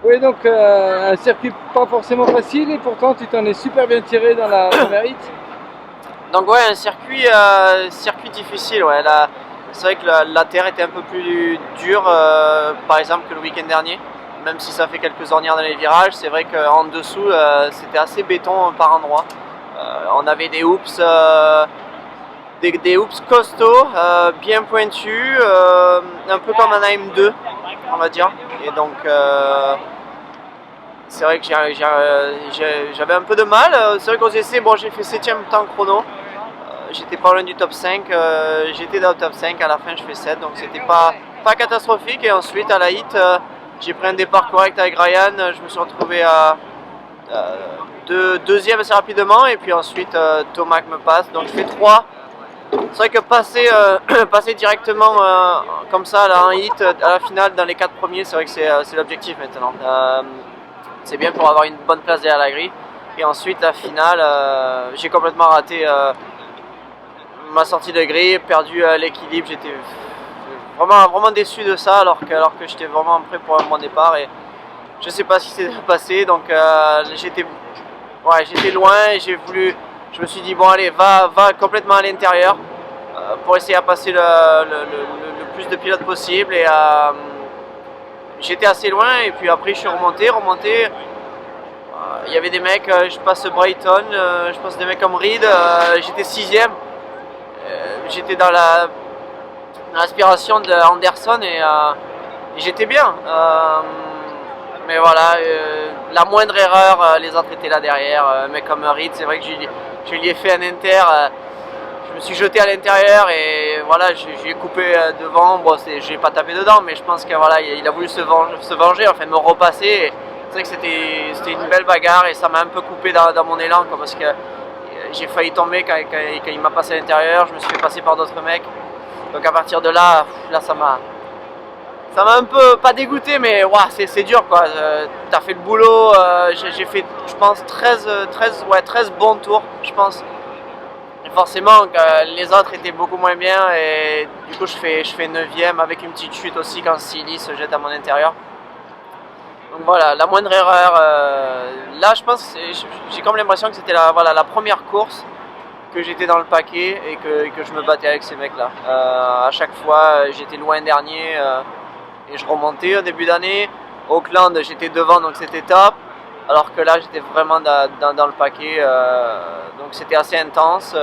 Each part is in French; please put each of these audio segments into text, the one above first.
Oui, donc un circuit pas forcément facile et pourtant tu t'en es super bien tiré dans la première hit. Donc ouais, un circuit difficile. Ouais. C'est vrai que la terre était un peu plus dure, par exemple, que le week-end dernier. Même si ça fait quelques ornières dans les virages, c'est vrai qu'en dessous, c'était assez béton par endroits. On avait des hoops, des hoops costauds, bien pointus, un peu comme un AM2, on va dire. Et donc, c'est vrai que j'avais un peu de mal. C'est vrai qu'aux essais, bon, j'ai fait 7ème temps chrono. J'étais pas loin du top 5. J'étais dans le top 5. À la fin, je fais 7. Donc, c'était pas catastrophique. Et ensuite, à la hit, j'ai pris un départ correct avec Ryan. Je me suis retrouvé à deuxième assez rapidement. Et puis ensuite, Tomac me passe. Donc, je fais 3. C'est vrai que passer directement comme ça là, en hit à la finale dans les 4 premiers, c'est vrai que c'est l'objectif maintenant. C'est bien pour avoir une bonne place derrière la grille. Et ensuite la finale, j'ai complètement raté ma sortie de grille, perdu l'équilibre. J'étais vraiment déçu de ça alors que j'étais vraiment prêt pour un bon départ. Et je sais pas ce qui s'est passé. Donc j'étais loin et je me suis dit bon allez va complètement à l'intérieur pour essayer à passer le plus de pilotes possible et j'étais assez loin et puis après je suis remonté. Il y avait des mecs, je passe Brighton, je passe des mecs comme Reed, j'étais 6ème, j'étais dans l'aspiration de Anderson et j'étais bien. Mais voilà, la moindre erreur, les autres étaient là derrière. Un mec comme Reed, c'est vrai que je lui ai fait un inter. Je me suis jeté à l'intérieur et voilà, je lui ai coupé devant. Bon, je n'ai pas tapé dedans, mais je pense qu'il voilà, il a voulu se venger, enfin me repasser. C'est vrai que c'était une belle bagarre et ça m'a un peu coupé dans mon élan, quoi, parce que j'ai failli tomber quand il m'a passé à l'intérieur. Je me suis fait passer par d'autres mecs. Donc à partir de là, ça m'a un peu, pas dégoûté, mais ouais, c'est dur quoi. T'as fait le boulot, j'ai fait, je pense, 13 bons tours, je pense. Et forcément, les autres étaient beaucoup moins bien, et du coup, je fais 9ème avec une petite chute aussi quand Silly se jette à mon intérieur. Donc voilà, la moindre erreur. Là, je pense, j'ai comme l'impression que c'était la première course que j'étais dans le paquet et que je me battais avec ces mecs-là. À chaque fois, j'étais loin dernier. Et je remontais au début d'année. Auckland, j'étais devant, donc c'était top. Alors que là, j'étais vraiment dans le paquet. Donc c'était assez intense.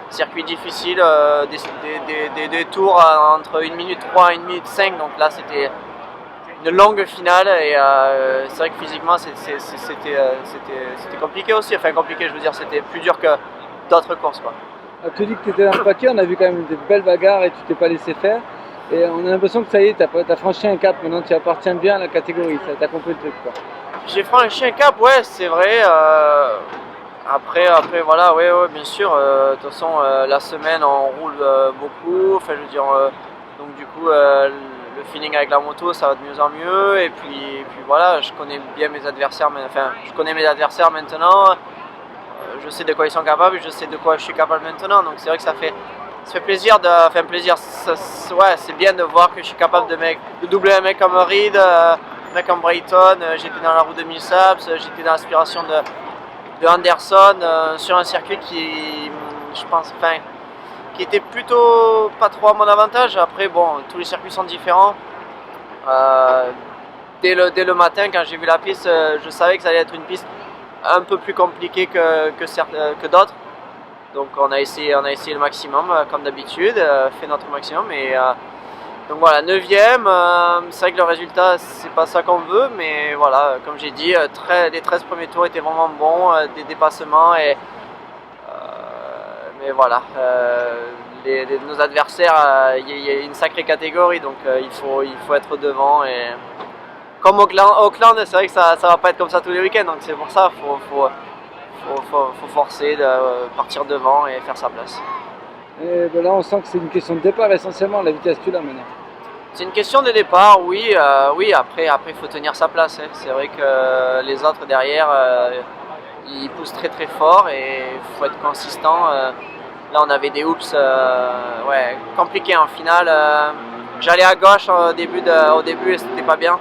Circuit difficile. Des tours entre 1 minute 3 et 1 minute 5. Donc là, c'était une longue finale. Et c'est vrai que physiquement, c'était compliqué aussi. Enfin, compliqué, je veux dire, c'était plus dur que d'autres courses, quoi. Tu dis que tu étais dans le paquet, on a vu quand même des belles bagarres et tu t'es pas laissé faire. Et on a l'impression que ça y est, tu as franchi un cap, maintenant tu appartiens bien à la catégorie, tu as compris le truc, quoi. J'ai franchi un cap, ouais, c'est vrai. Après, voilà, ouais, bien sûr. De toute façon, la semaine, on roule beaucoup. Enfin, je veux dire, donc du coup, le feeling avec la moto, ça va de mieux en mieux. Et puis voilà, je connais bien mes adversaires. Enfin, je connais mes adversaires maintenant. Je sais de quoi ils sont capables, je sais de quoi je suis capable maintenant. Donc c'est vrai que ça fait plaisir ouais, c'est bien de voir que je suis capable de doubler un mec comme Reed, un mec comme Brighton. J'étais dans la roue de Millsaps, j'étais dans l'aspiration de Anderson sur un circuit qui, je pense, enfin, qui était plutôt pas trop à mon avantage. Après, bon, tous les circuits sont différents. Dès le matin, quand j'ai vu la piste, je savais que ça allait être une piste un peu plus compliquée que d'autres. Donc on a essayé le maximum comme d'habitude, fait notre maximum et donc voilà, 9ème, c'est vrai que le résultat c'est pas ça qu'on veut, mais voilà, comme j'ai dit, les 13 premiers tours étaient vraiment bons, des dépassements mais voilà, nos adversaires, il y a une sacrée catégorie, donc il faut être devant et comme Auckland, c'est vrai que ça va pas être comme ça tous les week-ends, donc c'est pour ça faut forcer de partir devant et faire sa place. Et ben là, on sent que c'est une question de départ essentiellement, la vitesse tu l'as maintenant. C'est une question de départ, oui. Après, il faut tenir sa place. Hein. C'est vrai que les autres derrière, ils poussent très très fort et il faut être consistant. Là, on avait des hoops compliqués en finale. J'allais à gauche au début et c'était pas bien.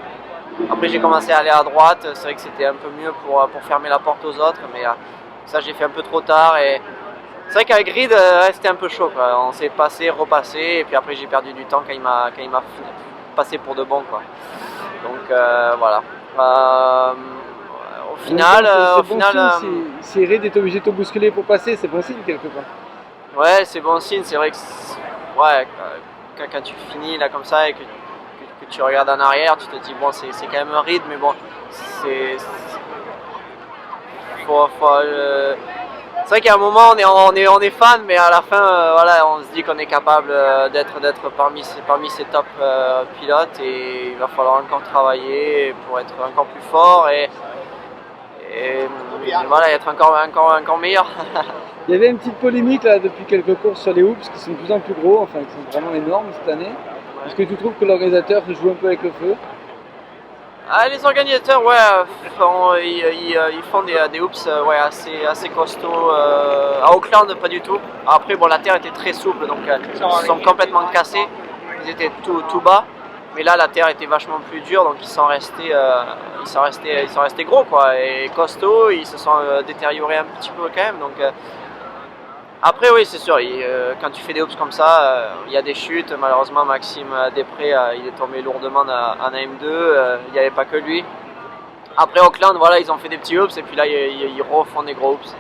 Après j'ai commencé à aller à droite, c'est vrai que c'était un peu mieux pour fermer la porte aux autres, mais ça j'ai fait un peu trop tard. Et c'est vrai qu'avec Reed, c'était un peu chaud, quoi. On s'est passé, repassé, et puis après j'ai perdu du temps quand il m'a passé pour de bon, quoi. Donc voilà. Au final, si Reed est obligé de te bousculer pour passer, c'est bon signe quelque part. Ouais, c'est bon signe. C'est vrai que ouais, quand tu finis là comme ça et que tu regardes en arrière, tu te dis bon, c'est quand même un rythme, mais bon, c'est vrai qu'à un moment on est fan, mais à la fin voilà, on se dit qu'on est capable d'être parmi ces top pilotes, et il va falloir encore travailler pour être encore plus fort et voilà, être encore meilleur. Il y avait une petite polémique là depuis quelques courses sur les hoops qui sont de plus en plus gros, enfin qui sont vraiment énormes cette année. Ouais. Est-ce que tu trouves que l'organisateur joue un peu avec le feu? Les organisateurs, ouais, ils font des hoops ouais, assez costauds. À Auckland, pas du tout. Après, bon, la terre était très souple, donc ils sont complètement cassés. Ils étaient tout bas. Mais là, la terre était vachement plus dure, donc ils sont restés gros, quoi, et costauds. Ils se sont détériorés un petit peu quand même. Donc après, oui, c'est sûr. Quand tu fais des hoops comme ça, il y a des chutes. Malheureusement, Maxime Després, il est tombé lourdement en AM2. Il n'y avait pas que lui. Après Auckland, voilà, ils ont fait des petits hoops et puis là, ils refont des gros hoops.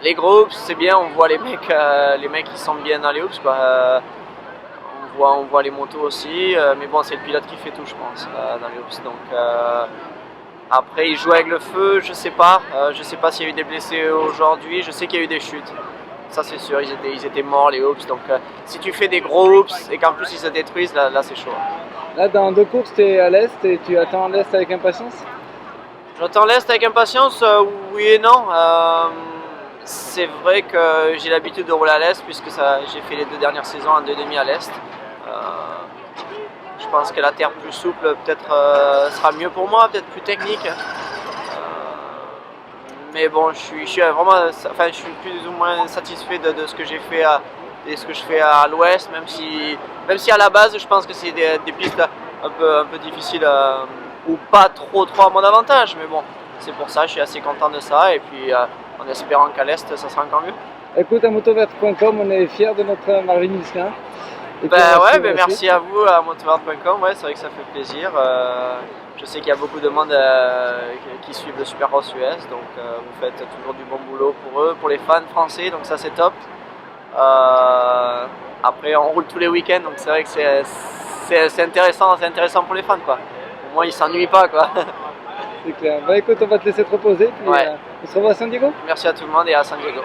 Les gros hoops, c'est bien. On voit les mecs qui sont bien dans les hoops, quoi. On voit les motos aussi, mais bon, c'est le pilote qui fait tout, je pense, dans les hoops. Donc après, ils jouent avec le feu, je sais pas s'il y a eu des blessés aujourd'hui. Je sais qu'il y a eu des chutes, ça c'est sûr. Ils étaient morts, les hoops. Donc si tu fais des gros hoops et qu'en plus ils se détruisent, là c'est chaud. Là, dans 2 courses, tu es à l'Est et tu attends l'Est avec impatience? J'attends l'Est avec impatience, oui et non. C'est vrai que j'ai l'habitude de rouler à l'Est puisque j'ai fait les 2 dernières saisons en 2,5 à l'Est. Je pense que la terre plus souple peut-être sera mieux pour moi, peut-être plus technique. Mais bon, je suis plus ou moins satisfait de ce que j'ai fait et ce que je fais à l'Ouest, même si à la base je pense que c'est des pistes un peu difficiles ou pas trop à mon avantage. Mais bon, c'est pour ça, je suis assez content de ça, et puis en espérant qu'à l'Est ça sera encore mieux. Écoute, à motovert.com, on est fiers de notre Marvin Miskin. Merci à vous, à motovert.com, ouais, c'est vrai que ça fait plaisir. Je sais qu'il y a beaucoup de monde qui suivent le Supercross US, donc vous faites toujours du bon boulot pour eux, pour les fans français, donc ça c'est top. Après, on roule tous les week-ends, donc c'est vrai que c'est intéressant pour les fans, quoi. Au moins ils s'ennuient pas, quoi. C'est clair. Bah écoute, on va te laisser te reposer, puis on se revoit à San Diego. Merci à tout le monde et à San Diego.